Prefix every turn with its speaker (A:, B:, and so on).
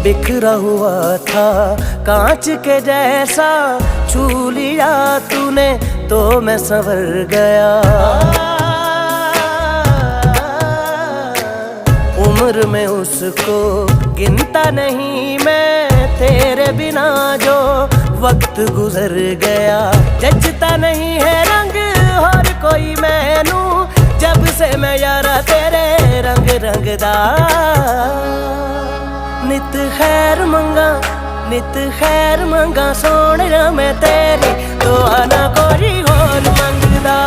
A: बिखरा हुआ था कांच के जैसा, छू लिया तूने तो मैं संवर गया। उम्र में उसको गिनता नहीं मैं, तेरे बिना जो वक्त गुजर गया। जचता नहीं है रंग और कोई मैनू, जब से मैं यारा तेरे रंग रंगदा। नित खैर मंगा, नित खैर मंगा सोने मैं तेरी, तो आना कोई होर मंगदा।